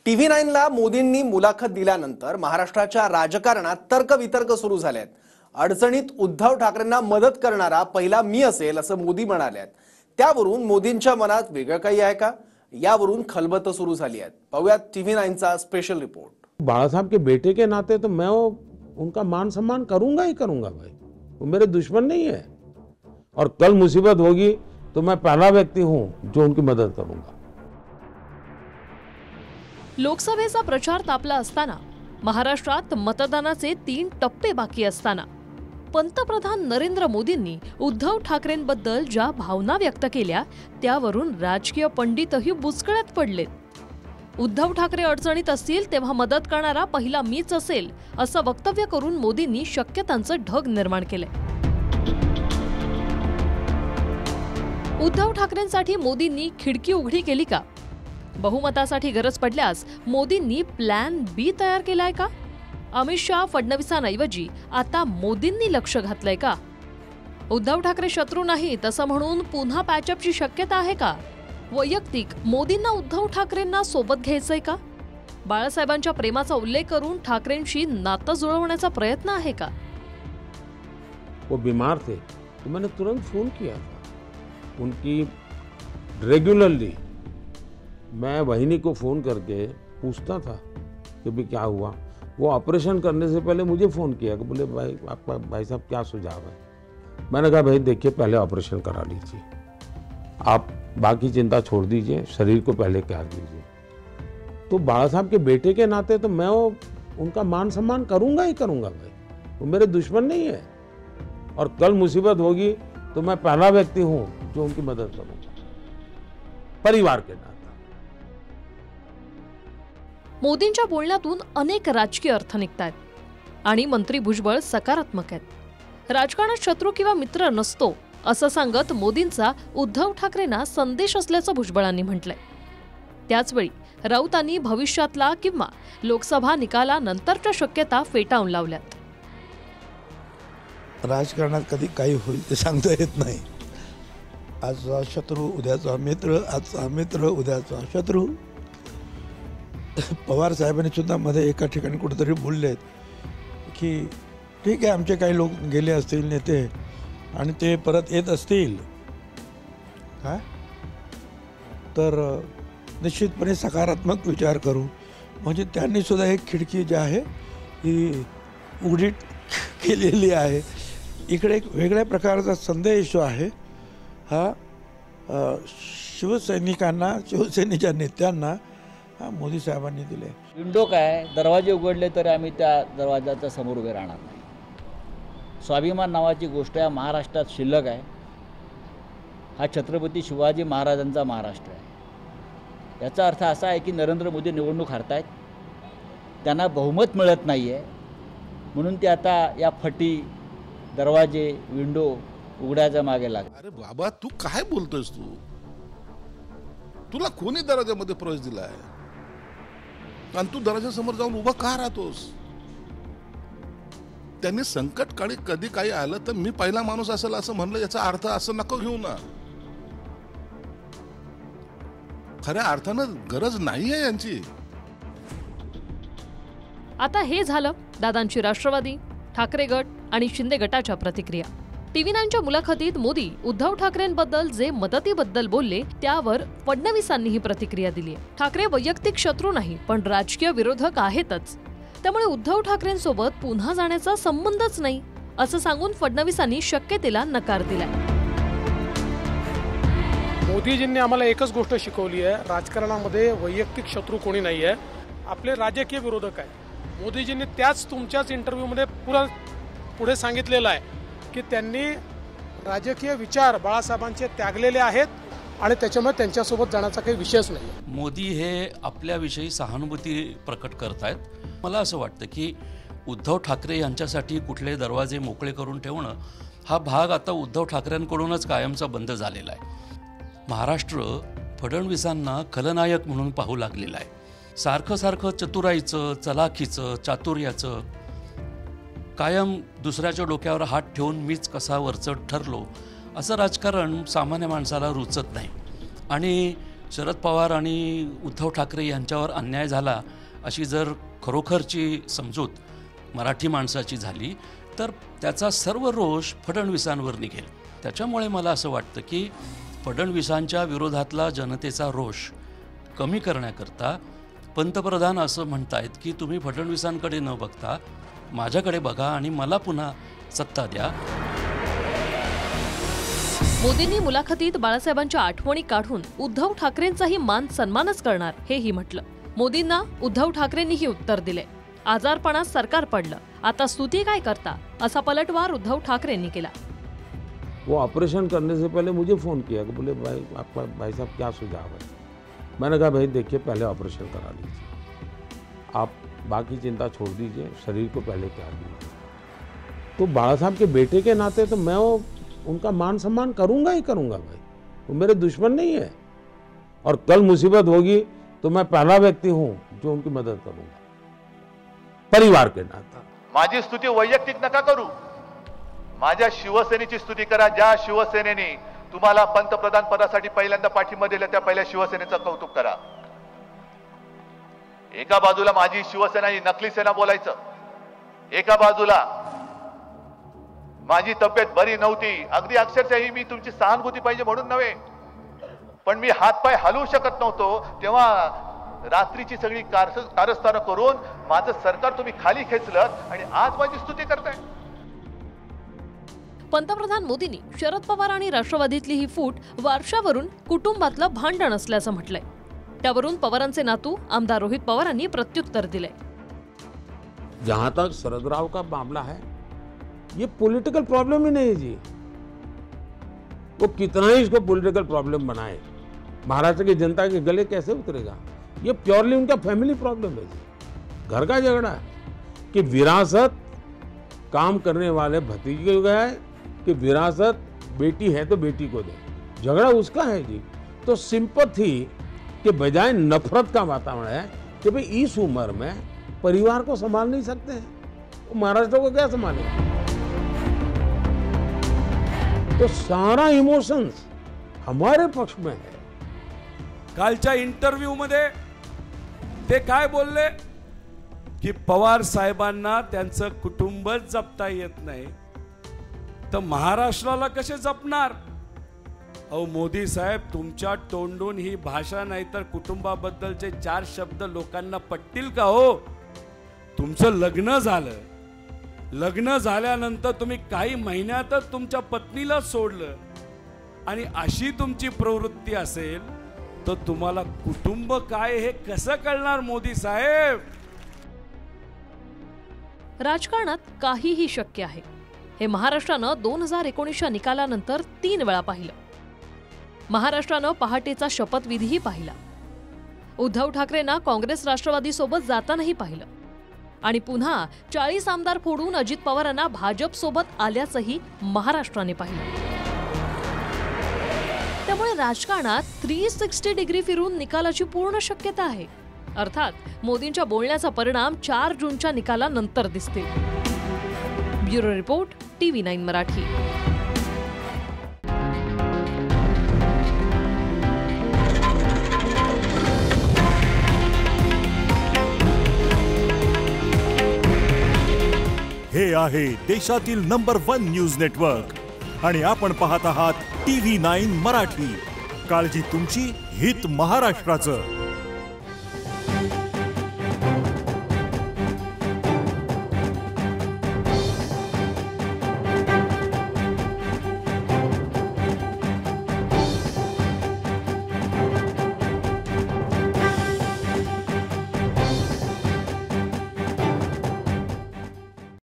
TV9 ला मोदींनी मुलाखत दिल्यानंतर महाराष्ट्राच्या राजकारणात तर्कवितर्क सुरू झाले आहेत। अडचणीत उद्धव ठाकरेंना मदत करणारा पहिला मी असेल असं मोदी म्हणाले। त्यावरून मोदींच्या मनात वेगळं काही आहे का, यावरून खलबत सुरू झाली आहे। पाहूयात TV9 चा स्पेशल रिपोर्ट। बाला साहब के बेटे के नाते तो मैं उनका मान सम्मान करूंगा ही करूंगा भाई, वो मेरे दुश्मन नहीं है और कल मुसीबत होगी तो मैं पहला व्यक्ति हूं जो उनकी मदद करूंगा। लोकसभेचा प्रचार तापला असताना, महाराष्ट्रात मतदानाचे 3 टप्पे बाकी असताना पंतप्रधान नरेंद्र मोदींनी उद्धव ठाकरेंबद्दल ज्या भावना व्यक्त केल्या त्यावरून राजकीय पंडितही बुचकळ्यात पडले। उद्धव ठाकरे अडचणीत असतील तेव्हा मदत करणारा पहिला मीच असेल असं वक्तव्य करून मोदींनी शक्यतांचं ढग निर्माण केले। उद्धव ठाकरेंसाठी मोदींनी खिडकी उघडी केली का? बहुमतासाठी गरज पडल्यास मोदींनी प्लॅन बी तयार केलाय का? अमित शहा फडणवीसांऐवजी आता मोदींनी लक्ष घातलंय का? उद्धव ठाकरे शत्रू नाही तसं म्हणून पुन्हा पॅचअपची शक्यता आहे का? वैयक्तिक मोदींना उद्धव ठाकरेंना सोबत घ्यायचंय का? बाळासाहेबांच्या प्रेमाचा उल्लेख करून ठाकरेंशी नातं जुळवण्याचा प्रयत्न आहे का? वो बीमार थे तो मैंने तुरंत फोन किया था उनकी रेगुलरली। मैं वहिनी को फोन करके पूछता था कि भी क्या हुआ। वो ऑपरेशन करने से पहले मुझे फ़ोन किया कि बोले भाई आपका भाई साहब क्या सुझाव है। मैंने कहा भाई देखिए पहले ऑपरेशन करा लीजिए, आप बाकी चिंता छोड़ दीजिए, शरीर को पहले क्या दीजिए। तो बाला साहब के बेटे के नाते तो मैं उनका मान सम्मान करूंगा ही करूंगा भाई, वो मेरे दुश्मन नहीं है और कल मुसीबत होगी तो मैं पहला व्यक्ति हूं जो उनकी मदद करूंगा परिवार के नाते। मोदींच्या बोलण्यातून अनेक राजकीय अर्थ निघतात आणि मंत्री भुजबळ सकारात्मक आहेत। राजकारणात शत्रू किंवा मित्र नसतो असं सांगत मोदींचा उद्धव ठाकरेंना संदेश असल्याचं भुजबळांनी म्हटलंय। त्याचवेळी राऊतांनी भविष्यातला किंवा लोकसभा निकालानंतरच्या शक्यता फेटाळून लावल्यात। राजकारणात कधी काही होईल ते सांगता येत नाही। आजचा शत्रू उद्याचा मित्र, आजचा मित्र उद्याचा शत्रू। पवार साहेबांनी सुद्धा मध्ये एका ठिकाणी कुठेतरी बोललेत की ठीक आहे आमचे काही लोक गेले असतील नेते आणि ते परत येत असतील काय तर निश्चितपणे सकारात्मक विचार करू। म्हणजे त्यांनी सुद्धा एक खिडकी जी आहे ही उघडी केलेली आहे। इकडे एक वेगळ्या प्रकारचा संदेश जो आहे हा शिवसैनिकांना, शिवसेनेच्या नेत्यांना मोदी साहेबांनी दिले। विंडो काय, दरवाजे उघडले तर आम्ही त्या दरवाजाच्या समोर उभे राहणार नाही। स्वाभिमान नावाची गोष्ट या महाराष्ट्रात शिल्लक आहे। हा छत्रपती शिवाजी महाराजांचा महाराष्ट्र आहे। याचा अर्थ असा आहे की नरेंद्र मोदी निवडणूक हरतायत, त्यांना बहुमत मिळत नाही आहे, म्हणून ते आता या फटी, दरवाजे, विंडो उघडायच्या मागे लागले। अरे बाबा तू काय बोलतोयस? तुला कोणी दरवाजामध्ये प्रवेश दिला आहे आणि तू दरवाजासमोर जाऊन उभा का राहतोस? त्यांनी संकट काळी कधी काही आलं तर मी पहिला माणूस असेल असं म्हणलं, याचा अर्थ असं नको घेऊ ना। खऱ्या अर्थानं गरज नाहीये यांची। आता हे झालं दादांची राष्ट्रवादी, ठाकरे गट आणि शिंदे गटाच्या प्रतिक्रिया। TV9च्या मुलाखतीत मोदी उद्धव ठाकरेंबद्दल जे मदतीबद्दल बोलले त्यावर फडणवीसांनीही प्रतिक्रिया दिली आहे। ठाकरे वैयक्तिक शत्रू नाही पण राजकीय विरोधक आहेतच, त्यामुळे उद्धव ठाकरेंसोबत पुन्हा जाण्याचा संबंधच नाही असं सांगून फडणवीसांनी शक्यतेला नकार दिलाय। मोदीजींनी आम्हाला एकच गोष्ट शिकवली आहे, राजकारणामध्ये वैयक्तिक शत्रू कोणी नाही आहे, आपले राजकीय विरोधक आहे। मोदीजींनी त्याच तुमच्याच इंटरव्ह्यूमध्ये पुढे सांगितलेलं आहे की त्यांनी राजकीय विचार बाळासाहेबांचे त्यागलेले आहेत आणि त्याच्यामुळे त्यांच्यासोबत जाण्याचा काही विषयच नाही। मोदी हे आपल्याविषयी सहानुभूती प्रकट करत आहेत। मला असं वाटतं की उद्धव ठाकरे यांच्यासाठी कुठले दरवाजे मोकळे करून ठेवणं हा भाग आता उद्धव ठाकरेंकडूनच कायमचा बंद झालेला आहे। महाराष्ट्र फडणवीसांना खलनायक म्हणून पाहू लागलेला आहे। सारखं सारखं चतुराईचं, चलाखीचं, चातुर्याचं, कायम दुसऱ्याच्या डोक्यावर हात ठेवून मीच कसा वरचढ ठरलो असं राजकारण सामान्य माणसाला रुचत नाही आणि शरद पवार आणि उद्धव ठाकरे यांच्यावर अन्याय झाला अशी जर खरोखरची समजूत मराठी माणसाची झाली तर त्याचा सर्व रोष फडणवीसांवर निघेल. त्याच्यामुळे मला असं वाटतं की फडणवीसांच्या विरोधातला जनतेचा रोष कमी करण्याकरता पंतप्रधान असं म्हणतायत की तुम्ही फडणवीसांकडे न बघता माझ्याकडे बघा आणि मला पुन्हा सत्ता द्या. मोदींनी मुलाखतीत बाळासाहेबांच्या आठवणी काढून उद्धव ठाकरेंचाही मान सन्मानच करणार हेही म्हटलं. मोदींना उद्धव ठाकरेंनीही उत्तर दिले. आजारपणात सरकार पडलं, आता स्तुती काय करता, असा पलटवार उद्धव ठाकरेंनी केला. वो ऑपरेशन करने से पहले मुझे फ़ोन किया कि बोले भाई आपका भाई साहब क्या सुझाव है. मैंने कहा भाई देखिए पहले ऑपरेशन करा लीजिए, आप बाकी चिंता छोड़ दीजिए, शरीर को पहले क्या दीजिए. तो बाला साहब के बेटे के नाते तो मैं उनका मान सम्मान करूँगा ही करूँगा भाई, वो मेरे दुश्मन नहीं है. और कल मुसीबत होगी तो मैं पहला व्यक्ति हूँ जो उनकी मदद करूँगा परिवार के नाते. माझी स्तुती वैयक्तिक नका करू, माझ्या शिवसेनेची स्तुती करा. ज्या शिवसेनेने तुम्हाला पंतप्रधान पदासाठी पहिल्यांदा पाठिंबा दिला त्या पहिल्या शिवसेनेचं कौतुक करा. एका बाजूला माझी शिवसेना ही नकली सेना बोलायचं, एका बाजूला माझी तब्येत बरी नव्हती, अगदी अक्षरशः मी तुमची सहानुभूती पाहिजे म्हणून नव्हे, पण मी हातपाय हलवू शकत नव्हतो, तेव्हा रात्रीची सगळी कारस्थानं करून माझं सरकार तुम्ही खाली खेचलं आणि आज माझी स्तुती करताय. पंतप्रधान मोदींनी शरद पवार आणि राष्ट्रवादीतली ही फूट वारशावरून कुटुंबातलं भांडण असल्याचं म्हटलंय. त्यावरून पवारांचे नातू आमदार रोहित पवारांनी प्रत्युत्तर दिले. जहां तक शरदराव का मामला है, ये पॉलिटिकल प्रॉब्लम ही नहीं है जी. वो कितना ही इसको पॉलिटिकल प्रॉब्लम बनाए, महाराष्ट्र की जनता के गले कैसे उतरेगा. ये प्योरली उनका फैमिली प्रॉब्लम है जी, घर का झगड़ा है कि विरासत काम करने वाले भतीजे को है कि विरासत बेटी है तो बेटी को दे. झगड़ा उसका है जी. तो सिंपैथी के बजाय नफरत का वातावरण है कि भाई इस उम्र में परिवार को संभाल नहीं सकते हैं, वो महाराष्ट्र को क्या संभालेगा. तो सारा इमोशंस हमारे पक्ष में है. कालच्या इंटरव्ह्यू मध्ये ते काय बोलले की पवार साहेबांना त्यांचं कुटुंबच जपता येत नाही तर महाराष्ट्राला कसे जपणार. अहो मोदी साहेब, तुमच्या तोंडून ही भाषा नाही तर कुटुंबाबद्दलचे 4 शब्द लोकांना पटतील का हो. तुमचं लग्न झालं, लग्न झाल्यानंतर तुम्ही काही महिन्यातच तुमच्या पत्नीला सोडलं आणि अशी तुमची प्रवृत्ती असेल तर तुम्हाला कुटुंब काय हे कसं कळणार मोदी साहेब. राजकारणात काहीही शक्य आहे हे महाराष्ट्रानं 2019च्या निकालानंतर 3 वेळा पाहिलं. महाराष्ट्रानं पहाटेचा शपथविधीही पाहिला. उद्धव ठाकरेंना काँग्रेस राष्ट्रवादी सोबत जातानाही पाहिलं आणि पुन्हा 40 आमदार फोडून अजित पवारांना भाजप सोबत आल्याचंही महाराष्ट्राने पाहिलं. त्यामुळे राजकारणात 360 डिग्री फिरून निकालाची पूर्ण शक्यता आहे. अर्थात मोदींच्या बोलण्याचा परिणाम 4 जूनच्या निकालानंतर दिसतील. Bureau report, TV9 Marathi. हे आहे देशातील नंबर 1 न्यूज नेटवर्क आणि आपण पाहत आहात TV9 मराठी. काळजी तुमची, हित महाराष्ट्राचं.